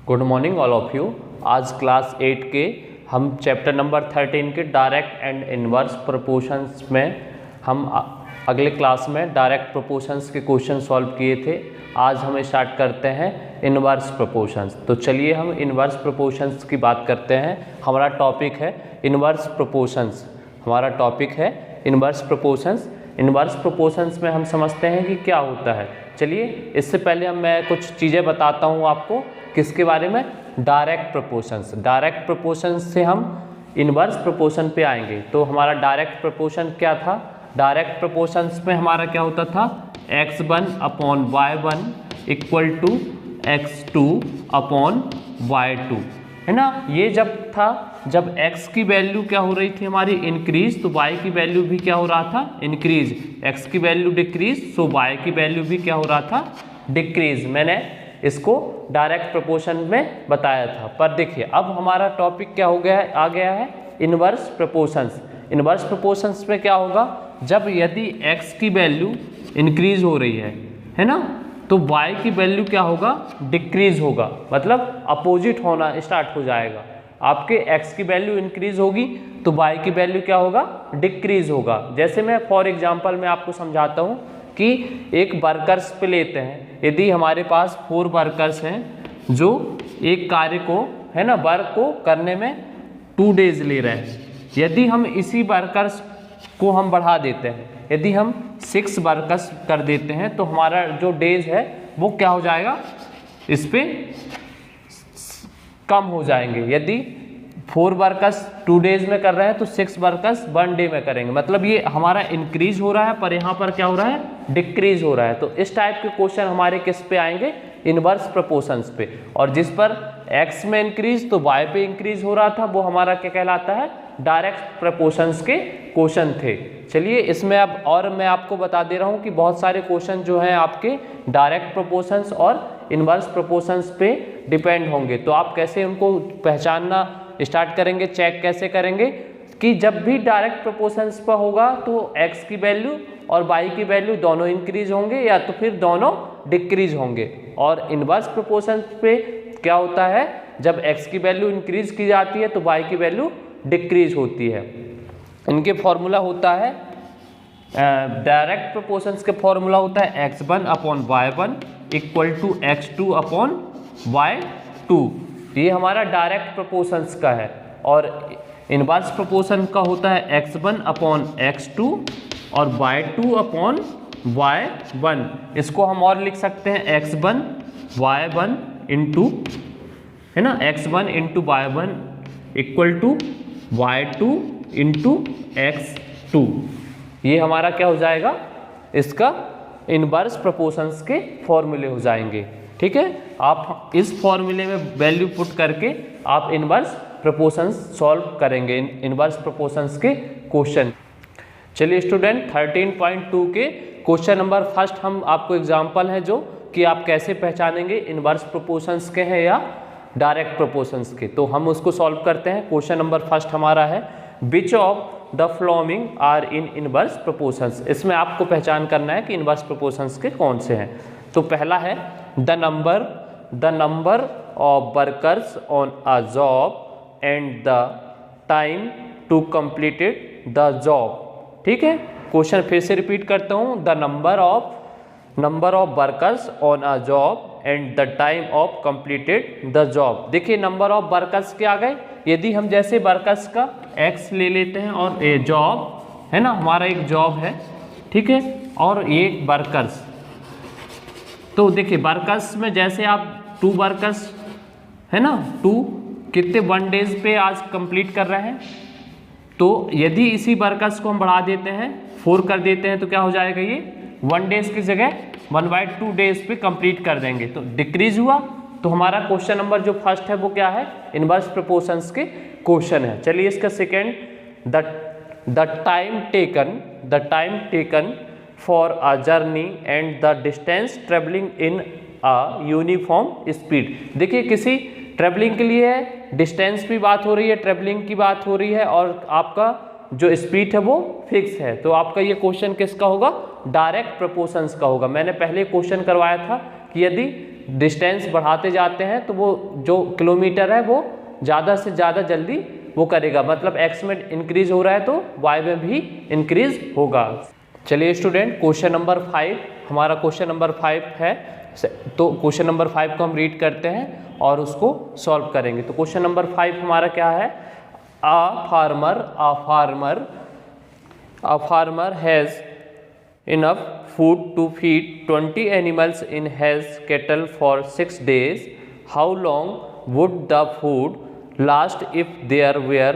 Good morning all of you. आज class 8 के हम चैप्टर नंबर 13 के डायरेक्ट एंड इनवर्स प्रोपोर्शंस में हम अगले क्लास में डायरेक्ट प्रोपोर्शंस के क्वेश्चन सॉल्व किए थे। आज हम स्टार्ट करते हैं इनवर्स प्रोपोर्शंस। तो चलिए हम इनवर्स प्रोपोर्शंस की बात करते हैं। हमारा टॉपिक है इनवर्स प्रोपोर्शंस। हमारा टॉपिक है इनवर्स प्रोपोर्शंस। इनवर्स प्रोपोर्शंस में हम समझते हैं कि क्या होता है। चलिए इससे पहले मैं कुछ चीज़ें बताता हूँ आपको। किसके बारे में? Direct proportions. डायरेक्ट प्रोपोर्शंस से हम इनवर्स प्रोपोर्शन पे आएंगे। तो हमारा डायरेक्ट प्रोपोर्शन क्या था? डायरेक्ट प्रोपोर्शंस में हमारा क्या होता था? x1 upon y1 equal to x2 upon y2, है ना। ये जब था, जब x की वैल्यू क्या हो रही थी हमारी इंक्रीज, तो y की वैल्यू भी क्या हो रहा था? इंक्रीज। x की वैल्यू डिक्रीज, सो y की वैल्यू भी क्या हो रहा था? डिक्रीज। मैंने इसको डायरेक्ट प्रोपोर्शन में बताया था। पर देखिए अब हमारा टॉपिक क्या हो गया है, आ गया है इनवर्स प्रोपोर्शंस। इनवर्स प्रोपोर्शंस में क्या होगा? जब यदि x की वैल्यू इंक्रीज हो रही है ना, तो y की वैल्यू क्या होगा? डिक्रीज होगा, मतलब अपोजिट होना स्टार्ट हो जाएगा। आपके x की वैल्यू इंक्रीज होगी तो y की वैल्यू क्या होगा? डिक्रीज होगा। जैसे मैं फॉर एग्जांपल में आपको समझाता हूँ कि एक वर्कर्स पे लेते हैं। यदि हमारे पास 4 वर्कर्स हैं जो एक कार्य को, है ना, वर्क को करने में 2 डेज ले रहे हैं। यदि हम इसी वर्कर्स को हम बढ़ा देते हैं, यदि हम 6 वर्कर्स कर देते हैं, तो हमारा जो डेज है वो क्या हो जाएगा? इस पे कम हो जाएंगे। यदि 4 वर्कर्स 2 डेज में कर रहे हैं तो 6 वर्कर्स 1 डे में करेंगे। मतलब ये हमारा इंक्रीज हो रहा है, पर यहाँ पर क्या हो रहा है? डिक्रीज हो रहा है। तो इस टाइप के क्वेश्चन हमारे किस पे आएंगे? इनवर्स प्रोपोर्शंस पे। और जिस पर x में इंक्रीज तो y पे इंक्रीज हो रहा था, वो हमारा क्या कहलाता है? डायरेक्ट प्रोपोर्शंस के क्वेश्चन थे। चलिए इसमें अब और मैं आपको बता दे रहा हूँ कि बहुत सारे क्वेश्चन जो हैं आपके डायरेक्ट प्रोपोर्शंस और इनवर्स प्रोपोर्शंस पे डिपेंड होंगे। तो आप कैसे उनको पहचानना स्टार्ट करेंगे, चेक कैसे करेंगे कि जब भी डायरेक्ट प्रोपोर्शंस पर होगा तो x की वैल्यू और y की वैल्यू दोनों इंक्रीज होंगे या तो फिर दोनों डिक्रीज होंगे। और इनवर्स प्रोपोर्शंस पे क्या होता है? जब x की वैल्यू इंक्रीज की जाती है तो y की वैल्यू डिक्रीज होती है। इनके फॉर्मूला होता है, डायरेक्ट प्रोपोर्शंस के फॉर्मूला होता है x1 upon y1 equal to x2 upon y2। ये हमारा डायरेक्ट प्रोपोर्शंस का है। और इनवर्स प्रोपोर्शन का होता है x1 अपॉन x2 और y2 अपॉन y1। इसको हम और लिख सकते हैं x1 y1 इंटू, है ना, x1 into y1 equal to y2 into x2। ये हमारा क्या हो जाएगा? इसका इनवर्स प्रोपोर्शंस के फॉर्मूले हो जाएंगे। ठीक है, आप इस फॉर्मूले में वैल्यू पुट करके आप इनवर्स प्रोपोर्शंस सॉल्व करेंगे, इनवर्स प्रोपोर्शंस के क्वेश्चन। चलिए स्टूडेंट 13.2 के क्वेश्चन नंबर फर्स्ट हम आपको एग्जांपल है जो कि आप कैसे पहचानेंगे इनवर्स प्रोपोर्शंस के हैं या डायरेक्ट प्रोपोर्शंस के। तो हम उसको सॉल्व करते हैं। क्वेश्चन नंबर फर्स्ट हमारा है which of the following are in inverse proportions. इसमें आपको पहचान करना है कि इनवर्स प्रोपोर्शंस के कौन से हैं। तो पहला है the number of workers on a job and the time to completed the job. ठीक है, क्वेश्चन फिर से रिपीट करता हूँ। The number of workers on a job and the time of completed the job. देखिए नंबर ऑफ वर्कर्स के आ गए। यदि हम जैसे वर्कर्स का x ले लेते हैं और ये जॉब है ना, हमारा एक जॉब है, ठीक है, और ये वर्कर्स। तो देखिए वर्कर्स में जैसे आप 2 वर्कर्स है ना, 2 कितने 1 डेज पे आज कंप्लीट कर रहे हैं। तो यदि इसी वर्कर्स को हम बढ़ा देते हैं, 4 कर देते हैं, तो क्या हो जाएगा? ये 1 डेज की जगह 1/2 डेज पे कंप्लीट कर देंगे। तो डिक्रीज हुआ। तो हमारा क्वेश्चन नंबर जो फर्स्ट है वो क्या है? इनवर्स प्रोपोर्शंस के क्वेश्चन है। चलिए इसका second, the time taken for a journey and the distance travelling in a uniform speed. देखिए किसी ट्रेवलिंग के लिए है, डिस्टेंस भी बात हो रही है, ट्रेवलिंग की बात हो रही है, और आपका जो स्पीड है वो फिक्स है। तो आपका ये क्वेश्चन किसका होगा? डायरेक्ट प्रोपोर्शंस का होगा। मैंने पहले क्वेश्चन करवाया था कि यदि डिस्टेंस बढ़ाते जाते हैं तो वो जो किलोमीटर है वो ज़्यादा से ज़्यादा जल्दी वो करेगा, मतलब x में इंक्रीज हो रहा है तो y में भी इंक्रीज होगा। चलिए स्टूडेंट, क्वेश्चन नंबर 5, हमारा क्वेश्चन नंबर 5 है, तो क्वेश्चन नंबर 5 को हम रीड करते हैं और उसको सॉल्व करेंगे। तो क्वेश्चन नंबर 5 हमारा क्या है, अ farmer has enough food to feed 20 animals in his cattle for 6 days. How long would the food last if there were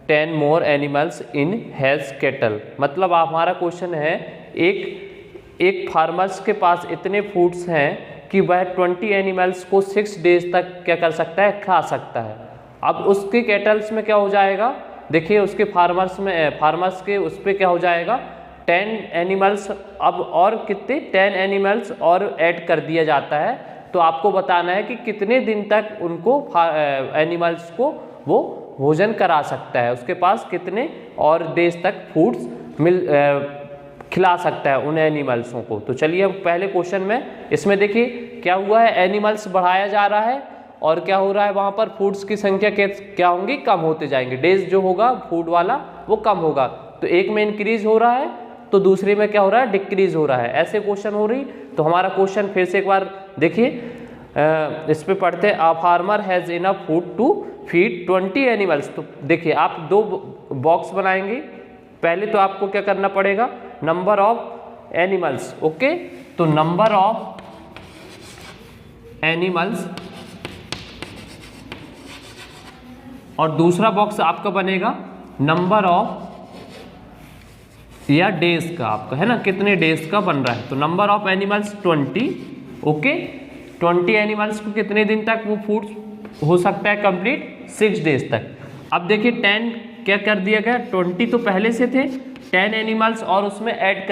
10 more animals in his cattle? मतलब हमारा क्वेश्चन है, एक फार्मर्स के पास इतने फूड्स हैं कि वह 20 एनिमल्स को 6 डेज तक क्या कर सकता है, खा सकता है। अब उसके कैटल्स में क्या हो जाएगा, देखिए उसके फार्मर्स के उस पर क्या हो जाएगा, 10 एनिमल्स, अब और कितने 10 एनिमल्स और ऐड कर दिया जाता है। तो आपको बताना है कि कितने दिन तक उनको एनिमल्स को वो भोजन करा सकता है, उसके पास कितने और डेज तक फूड्स खिला सकता है उन एनिमल्सों को। तो चलिए अब पहले क्वेश्चन में इसमें देखिए क्या हुआ है, एनिमल्स बढ़ाया जा रहा है और क्या हो रहा है, वहाँ पर फूड्स की संख्या क्या होंगी, कम होते जाएंगे, डेज जो होगा फूड वाला वो कम होगा। तो एक में इंक्रीज हो रहा है तो दूसरे में क्या हो रहा है, डिक्रीज हो रहा है, ऐसे क्वेश्चन हो रही। तो हमारा क्वेश्चन फिर से एक बार देखिए, इस पे पढ़ते हैं, a farmer has enough food to feed 20 animals. तो देखिए आप दो बॉक्स बनाएंगे, पहले तो आपको क्या करना पड़ेगा, नंबर ऑफ एनिमल्स, ओके, तो नंबर ऑफ एनिमल्स, और दूसरा बॉक्स आपका बनेगा नंबर ऑफ या डेज का, आपका है ना, कितने डेज का बन रहा है। तो number of animals 20, okay, 20 animals को कितने दिन तक वो फूड हो सकता है कंप्लीट, 6 डेज तक। अब देखिए 10 क्या कर दिया गया, 20 तो पहले से थे, 10 एनिमल्स और उसमें ऐड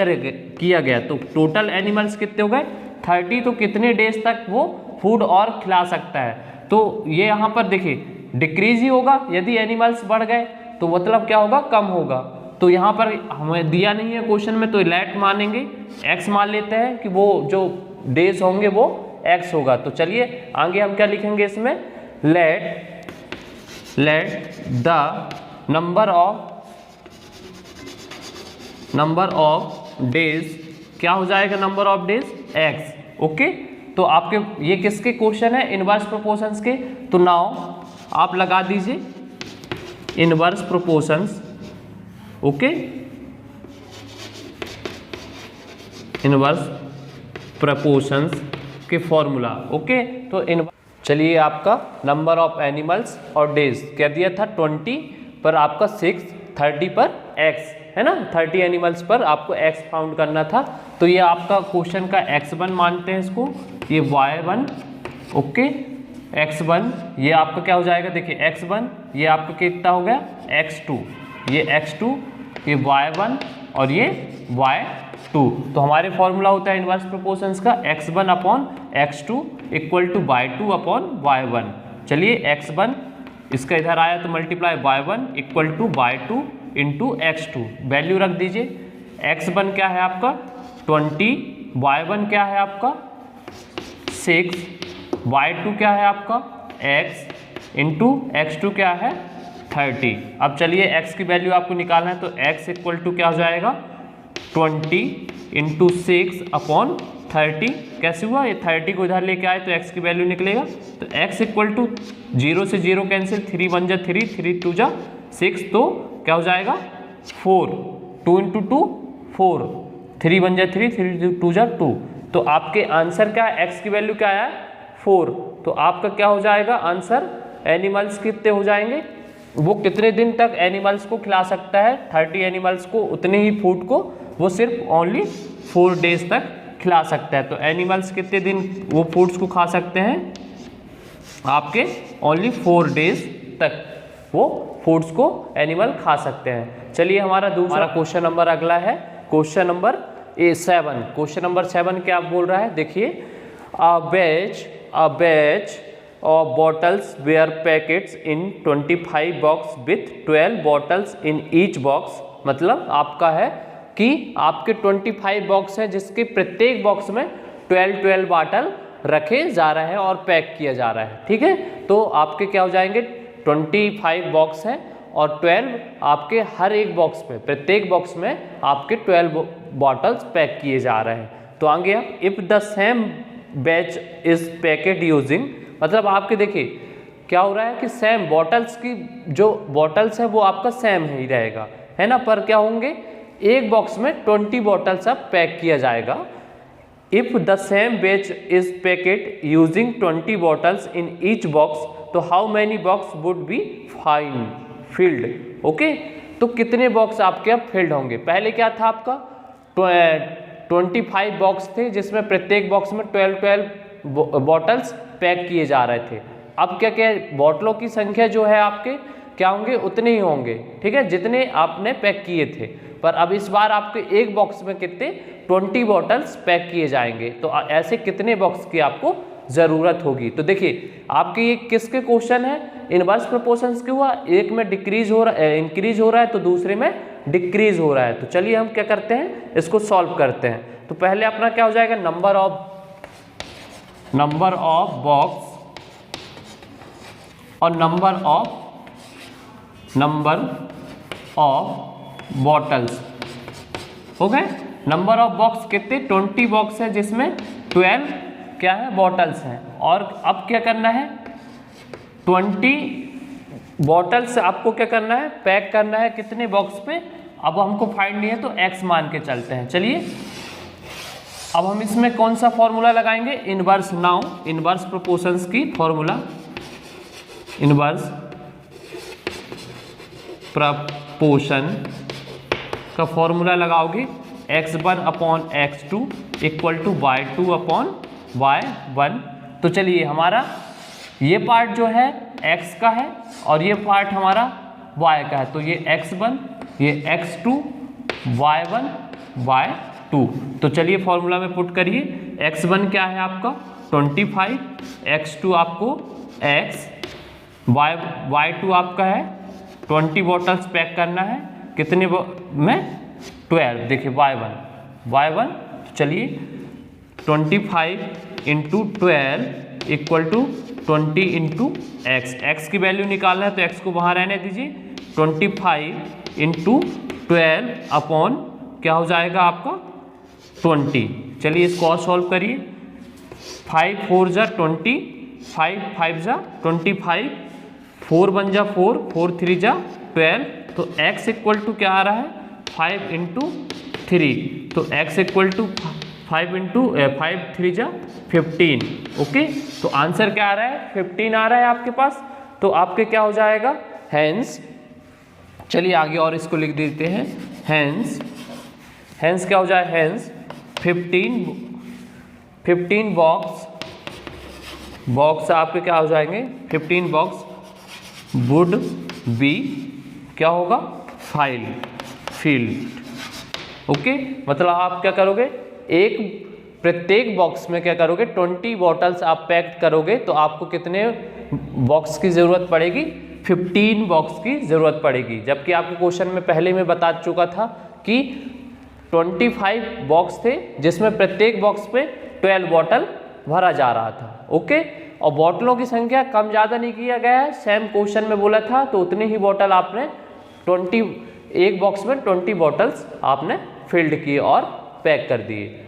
किया गया, तो टोटल एनिमल्स कितने हो गए 30। तो कितने डेज तक वो फूड और खिला सकता है, तो ये यहाँ पर देखिए डिक्रीज ही होगा, यदि एनिमल्स बढ़ गए तो मतलब क्या होगा, कम होगा। तो यहाँ पर हमें दिया नहीं है क्वेश्चन में, तो लेट मानेंगे, एक्स मान लेते हैं कि वो जो डेज होंगे वो एक्स होगा। तो चलिए आगे हम क्या लिखेंगे इसमें, let the number of days क्या हो जाएगा, number of days x, okay. तो आपके ये किसके क्वेश्चन है, इनवर्स प्रोपोर्शंस के। तो नाउ आप लगा दीजिए inverse proportions, okay, inverse proportions के फॉर्मूला, ओके। तो चलिए आपका नंबर ऑफ एनिमल्स और डेज क्या दिया था 20 पर आपका 6, 30 पर x है ना, 30 एनिमल्स पर आपको x फाउंड करना था। तो ये आपका क्वेश्चन का x1 मानते हैं इसको, ये y1, ओके, x1 ये आपका क्या हो जाएगा, देखिए x1 ये आपका कितना हो गया x2, ये x2, ये y1 और ये y2। तो हमारे फॉर्मूला होता है इनवर्स प्रोपोर्शंस का x1 upon x2 equal to y2 upon y1। चलिए x1 इसका इधर आया तो multiply y1 equal to y2 into x2, value रख दीजिए। x1 क्या है आपका 20, y1 क्या है आपका 6, y2 क्या है आपका x इंटू x2 क्या है 30। अब चलिए x की वैल्यू आपको निकालना है, तो x इक्वल टू क्या हो जाएगा 20 इंटू 6 अपॉन 30। कैसे हुआ, ये 30 को इधर लेके आए तो x की वैल्यू निकलेगा, तो x इक्वल टू 0 से 0 कैंसिल, 3 1 जा 3, 3 2 जा 6, तो क्या हो जाएगा 4, 2 इंटू 2 4, 3 1 जा 3, 3 2 जा 2। तो आपके आंसर क्या है, x की वैल्यू क्या है 4। तो आपका क्या हो जाएगा आंसर, एनिमल्स कितने हो जाएंगे, वो कितने दिन तक एनिमल्स को खिला सकता है, 30 एनिमल्स को उतने ही फूड को वो सिर्फ ओनली 4 डेज तक खिला सकता है। तो एनिमल्स कितने दिन वो फूड्स को खा सकते हैं, आपके ओनली 4 डेज तक वो फूड्स को एनिमल खा सकते हैं। चलिए हमारा दूसरा क्वेश्चन नंबर अगला है, क्वेश्चन नंबर 7। क्वेश्चन नंबर 7 क्या बोल रहा है, देखिए, a batch of bottles were packets in 25 box with 12 bottles in each box। मतलब आपका है कि आपके 25 बॉक्स है जिसके प्रत्येक बॉक्स में 12 बॉटल रखे जा रहे हैं और पैक किया जा रहा है। ठीक है, तो आपके क्या हो जाएंगे 25 बॉक्स हैं और 12 आपके हर एक बॉक्स में, प्रत्येक बॉक्स में आपके 12 बॉटल्स पैक किए जा रहे हैं। तो आगे आप if the same batch is packet using, मतलब आपके देखिए क्या हो रहा है कि सेम बॉटल्स की जो बॉटल्स है वो आपका सेम ही रहेगा, है ना, पर क्या होंगे एक बॉक्स में 20 बॉटल्स अब पैक किया जाएगा। If the same batch is packet using 20 bottles in each box, तो how many box would be filled. Okay, तो कितने बॉक्स आपके अब फिल्ड होंगे। पहले क्या था आपका 25 बॉक्स थे जिसमें प्रत्येक बॉक्स में 12 बॉटल्स पैक किए जा रहे थे। अब क्या क्या बॉटलों की संख्या जो है आपके क्या होंगे उतने ही होंगे, ठीक है, जितने आपने पैक किए थे। पर अब इस बार आपके एक बॉक्स में कितने 20 बॉटल्स पैक किए जाएंगे। तो ऐसे कितने बॉक्स की आपको ज़रूरत होगी। तो देखिए आपके ये किसके क्वेश्चन है, इनवर्स प्रोपोर्शंस के हुआ, एक में डिक्रीज हो रहा है, इंक्रीज हो रहा है, तो दूसरे में डिक्रीज हो रहा है। तो चलिए हम क्या करते हैं, इसको सॉल्व करते हैं। तो पहले अपना क्या हो जाएगा, नंबर ऑफ बॉक्स और नंबर ऑफ बॉटल्स हो गए। नंबर ऑफ बॉक्स कितने 20 बॉक्स है जिसमें 12 क्या है बॉटल्स हैं। और अब क्या करना है 20 बॉटल्स आपको क्या करना है पैक करना है कितने बॉक्स पे। अब हमको फाइंड नहीं है तो x मान के चलते हैं। चलिए अब हम इसमें कौन सा फॉर्मूला लगाएंगे, इनवर्स। नाउ इनवर्स प्रोपोर्शंस की फॉर्मूला, इनवर्स प्रपोर्शन का फॉर्मूला लगाओगे x1 upon x2 equal to y2 upon y1। तो चलिए हमारा ये पार्ट जो है x का है और ये पार्ट हमारा y का है। तो ये x1 ये x2 y1 y2। तो चलिए फॉर्मूला में पुट करिए। x1 क्या है आपका 25, x2 आपको x, y2 आपका है 20 बॉटल्स पैक करना है कितने में 12। देखिए y1 तो चलिए 25 into 12 equal to 20 into x की वैल्यू निकालना है तो x को वहाँ रहने दीजिए। 25 इंटू 12 अपॉन क्या हो जाएगा आपका 20। चलिए इसको और सॉल्व करिए। 5 4 जा 20, 5 5 जा 25, 4 1 जा 4, 4 3 जा 12। तो x इक्वल टू क्या आ रहा है 5 इंटू 3। तो x इक्वल टू 5 इंटू 5 3 जा 15। ओके, तो आंसर क्या आ रहा है 15 आ रहा है आपके पास। तो आपके क्या हो जाएगा हैंस, चलिए आगे और इसको लिख देते हैं। हैंस क्या हो जाए हैंस 15 बॉक्स आपके क्या हो जाएंगे 15 बॉक्स वुड बी क्या होगा फील्ड। ओके, मतलब आप क्या करोगे प्रत्येक बॉक्स में क्या करोगे 20 बॉटल्स आप पैक करोगे। तो आपको कितने बॉक्स की ज़रूरत पड़ेगी 15 बॉक्स की ज़रूरत पड़ेगी। जबकि आपके क्वेश्चन में पहले मैं बता चुका था कि 25 बॉक्स थे जिसमें प्रत्येक बॉक्स पे 12 बॉटल भरा जा रहा था। ओके, और बॉटलों की संख्या कम ज़्यादा नहीं किया गया है, सेम क्वेश्चन में बोला था तो उतने ही बॉटल आपने एक बॉक्स में 20 बॉटल्स आपने फिल्ड किए और पैक कर दिए।